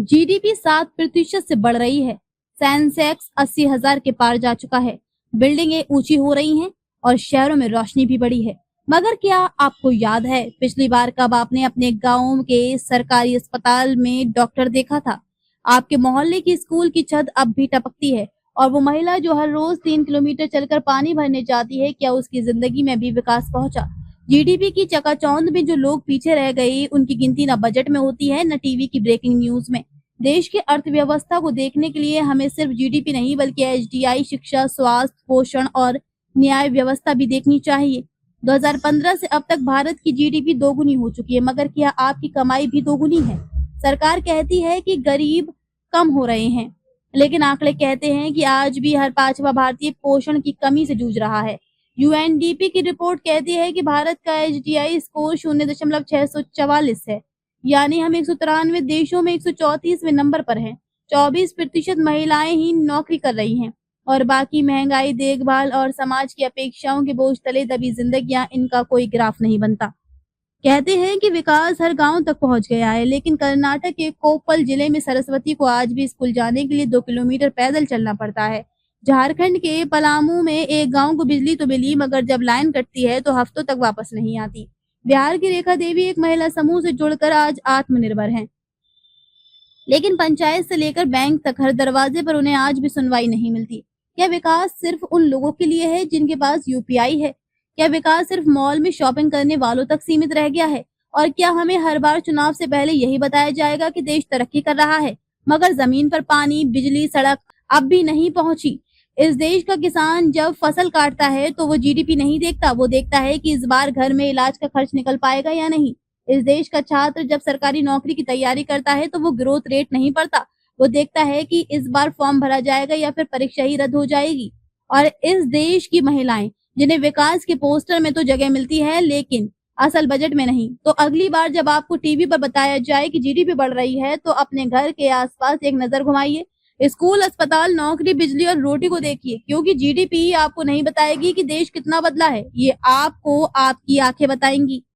GDP 7% से बढ़ रही है। सेंसेक्स 80,000 के पार जा चुका है। बिल्डिंगें ऊंची हो रही हैं और शहरों में रोशनी भी बढ़ी है। मगर क्या आपको याद है पिछली बार कब आपने अपने गांव के सरकारी अस्पताल में डॉक्टर देखा था? आपके मोहल्ले की स्कूल की छत अब भी टपकती है और वो महिला जो हर रोज 3 किलोमीटर चलकर पानी भरने जाती है, क्या उसकी जिंदगी में भी विकास पहुंचा? जीडीपी की चकाचौंध में जो लोग पीछे रह गए, उनकी गिनती न बजट में होती है न टीवी की ब्रेकिंग न्यूज में। देश की अर्थव्यवस्था को देखने के लिए हमें सिर्फ जीडीपी नहीं बल्कि एचडीआई, शिक्षा, स्वास्थ्य, पोषण और न्याय व्यवस्था भी देखनी चाहिए। 2015 से अब तक भारत की जीडीपी दोगुनी हो चुकी है, मगर क्या आपकी कमाई भी दोगुनी है? सरकार कहती है कि गरीब कम हो रहे हैं, लेकिन आंकड़े कहते हैं कि आज भी हर 5वां भारतीय पोषण की कमी से जूझ रहा है। यूएनडीपी की रिपोर्ट कहती है कि भारत का एचडीआई स्कोर 0.644 है, यानी हम 193 देशों में 134वें नंबर पर हैं। 24% महिलाएं ही नौकरी कर रही हैं और बाकी महंगाई, देखभाल और समाज की अपेक्षाओं के बोझ तले दबी जिंदगियां, इनका कोई ग्राफ नहीं बनता। कहते हैं कि विकास हर गांव तक पहुंच गया है, लेकिन कर्नाटक के कोप्पल जिले में सरस्वती को आज भी स्कूल जाने के लिए 2 किलोमीटर पैदल चलना पड़ता है। झारखंड के पलामू में एक गांव को बिजली तो मिली, मगर जब लाइन कटती है तो हफ्तों तक वापस नहीं आती। बिहार की रेखा देवी एक महिला समूह से जुड़कर आज आत्मनिर्भर हैं, लेकिन पंचायत से लेकर बैंक तक हर दरवाजे पर उन्हें आज भी सुनवाई नहीं मिलती। क्या विकास सिर्फ उन लोगों के लिए है जिनके पास यूपीआई है? क्या विकास सिर्फ मॉल में शॉपिंग करने वालों तक सीमित रह गया है? और क्या हमें हर बार चुनाव से पहले यही बताया जाएगा कि देश तरक्की कर रहा है, मगर जमीन पर पानी, बिजली, सड़क अब भी नहीं पहुंची? इस देश का किसान जब फसल काटता है तो वो जीडीपी नहीं देखता, वो देखता है कि इस बार घर में इलाज का खर्च निकल पाएगा या नहीं। इस देश का छात्र जब सरकारी नौकरी की तैयारी करता है तो वो ग्रोथ रेट नहीं पढ़ता, वो देखता है कि इस बार फॉर्म भरा जाएगा या फिर परीक्षा ही रद्द हो जाएगी। और इस देश की महिलाएं, जिन्हें विकास के पोस्टर में तो जगह मिलती है लेकिन असल बजट में नहीं, तो अगली बार जब आपको टीवी पर बताया जाए कि जीडीपी बढ़ रही है तो अपने घर के आसपास एक नजर घुमाइए। स्कूल, अस्पताल, नौकरी, बिजली और रोटी को देखिए, क्योंकि जीडीपी आपको नहीं बताएगी कि देश कितना बदला है, ये आपको आपकी आंखें बताएंगी।